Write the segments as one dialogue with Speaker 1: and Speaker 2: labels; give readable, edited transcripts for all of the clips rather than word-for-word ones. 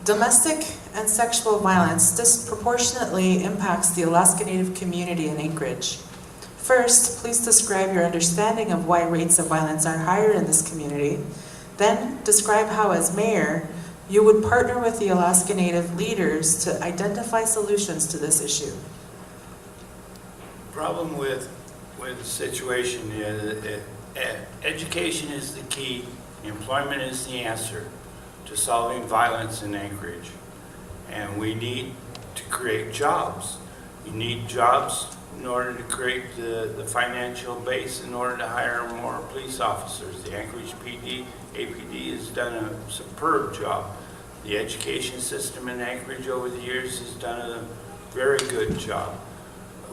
Speaker 1: Domestic and sexual violence disproportionately impacts the Alaska Native community in Anchorage. First, please describe your understanding of why rates of violence are higher in this community. Then, describe how, as mayor, you would partner with the Alaska Native leaders to identify solutions to this issue.
Speaker 2: Problem with the situation is education is the key, employment is the answer to solving violence in Anchorage. And we need to create jobs. You need jobs in order to create the financial base in order to hire more police officers. The Anchorage APD has done a superb job. The education system in Anchorage over the years has done a very good job.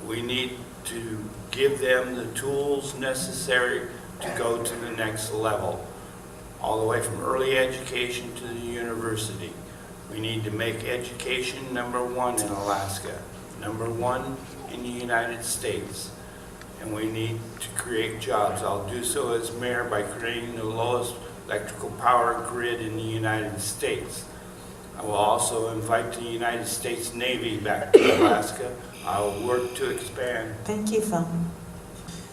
Speaker 2: We need to give them the tools necessary to go to the next level, all the way from early education to the university. We need to make education #1 in Alaska, #1 in the United States, and we need to create jobs. I'll do so as mayor by creating the lowest electrical power grid in the United States. I will also invite the United States Navy back to Alaska. I will work to expand.
Speaker 1: Thank you, Phil.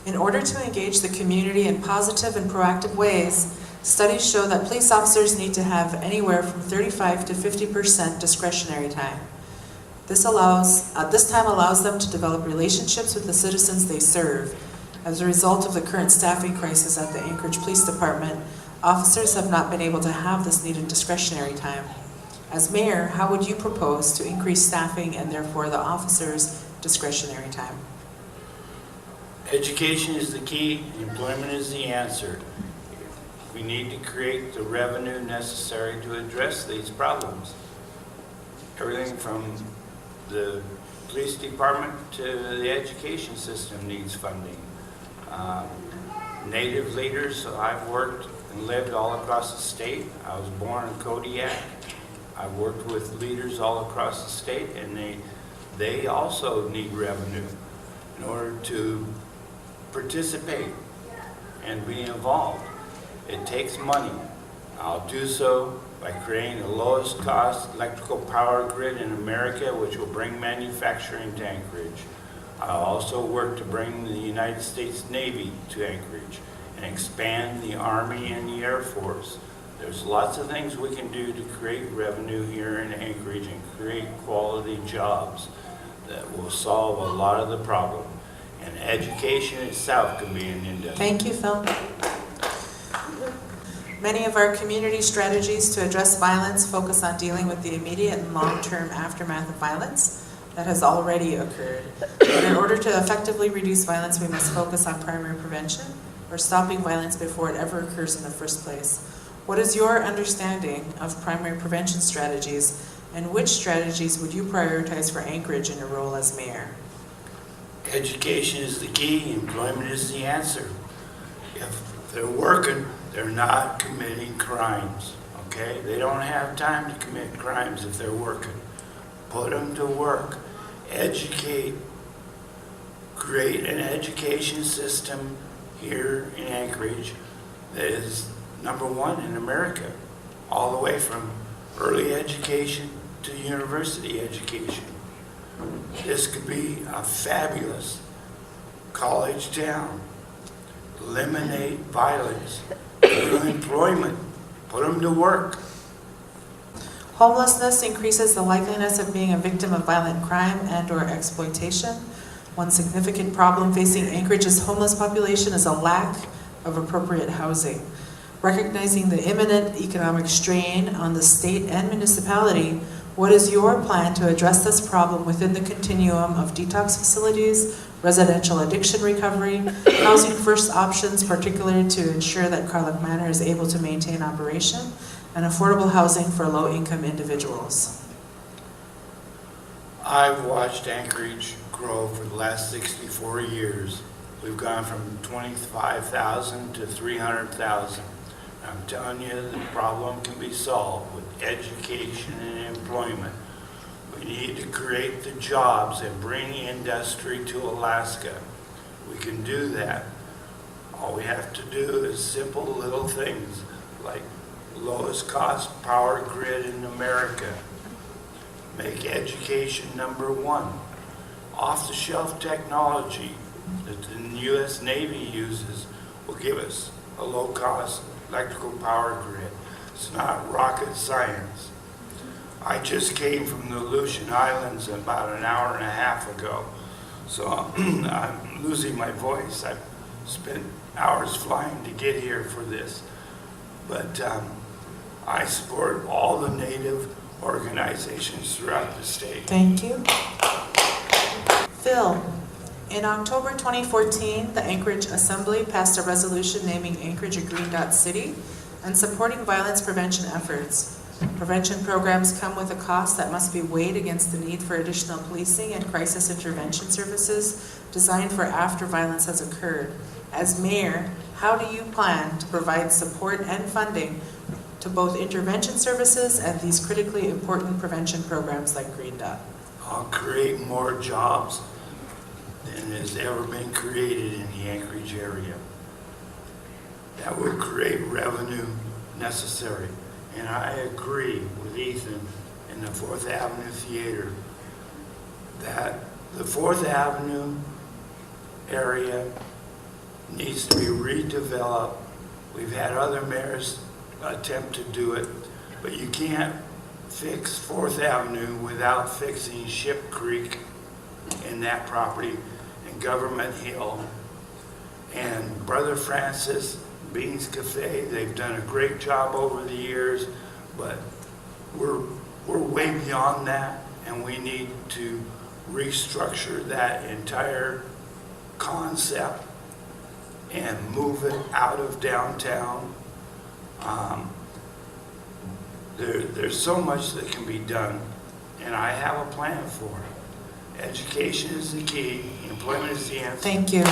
Speaker 1: In order to engage the community in positive and proactive ways, studies show that police officers need to have anywhere from 35 to 50% discretionary time. This time allows them to develop relationships with the citizens they serve. As a result of the current staffing crisis at the Anchorage Police Department, officers have not been able to have this needed discretionary time. As mayor, how would you propose to increase staffing and therefore the officers' discretionary time?
Speaker 2: Education is the key, employment is the answer. We need to create the revenue necessary to address these problems. Everything from the police department to the education system needs funding. Native leaders, I've worked and lived all across the state. I was born in Kodiak. I've worked with leaders all across the state, and they also need revenue in order to participate and be involved. It takes money. I'll do so by creating the lowest cost electrical power grid in America, which will bring manufacturing to Anchorage. I'll also work to bring the United States Navy to Anchorage and expand the Army and the Air Force. There's lots of things we can do to create revenue here in Anchorage and create quality jobs that will solve a lot of the problem. And education itself can be an industry.
Speaker 1: Thank you, Phil. Many of our community strategies to address violence focus on dealing with the immediate and long-term aftermath of violence that has already occurred. But in order to effectively reduce violence, we must focus on primary prevention, or stopping violence before it ever occurs in the first place. What is your understanding of primary prevention strategies, and which strategies would you prioritize for Anchorage in your role as mayor?
Speaker 2: Education is the key, employment is the answer. If they're working, they're not committing crimes, okay? They don't have time to commit crimes if they're working. Put them to work, educate, create an education system here in Anchorage that is #1 in America, all the way from early education to university education. This could be a fabulous college town. Eliminate violence, give them employment, put them to work.
Speaker 1: Homelessness increases the likeliness of being a victim of violent crime and/or exploitation. One significant problem facing Anchorage's homeless population is a lack of appropriate housing. Recognizing the imminent economic strain on the state and municipality, what is your plan to address this problem within the continuum of detox facilities, residential addiction recovery, housing first options, particularly to ensure that Carlick Manor is able to maintain operation, and affordable housing for low-income individuals?
Speaker 2: I've watched Anchorage grow for the last 64 years. We've gone from 25,000 to 300,000. I'm telling you, the problem can be solved with education and employment. We need to create the jobs and bring industry to Alaska. We can do that. All we have to do is simple little things like lowest cost power grid in America. Make education number one. Off-the-shelf technology that the U.S. Navy uses will give us a low-cost electrical power grid. It's not rocket science. I just came from the Aleutian Islands about an hour and a half ago, so I'm losing my voice. I've spent hours flying to get here for this, but I support all the Native organizations throughout the state.
Speaker 1: Thank you. Phil, in October 2014, the Anchorage Assembly passed a resolution naming Anchorage a Green Dot City and supporting violence prevention efforts. Prevention programs come with a cost that must be weighed against the need for additional policing and crisis intervention services designed for after violence has occurred. As mayor, how do you plan to provide support and funding to both intervention services and these critically important prevention programs like Green Dot?
Speaker 2: I'll create more jobs than has ever been created in the Anchorage area. That would create revenue necessary. And I agree with Ethan in the 4th Avenue Theater that the 4th Avenue area needs to be redeveloped. We've had other mayors attempt to do it, but you can't fix 4th Avenue without fixing Ship Creek in that property and Government Hill and Brother Francis, Beans Cafe. They've done a great job over the years, but we're way beyond that, and we need to restructure that entire concept and move it out of downtown. There's so much that can be done, and I have a plan for it. Education is the key, employment is the answer.
Speaker 1: Thank you.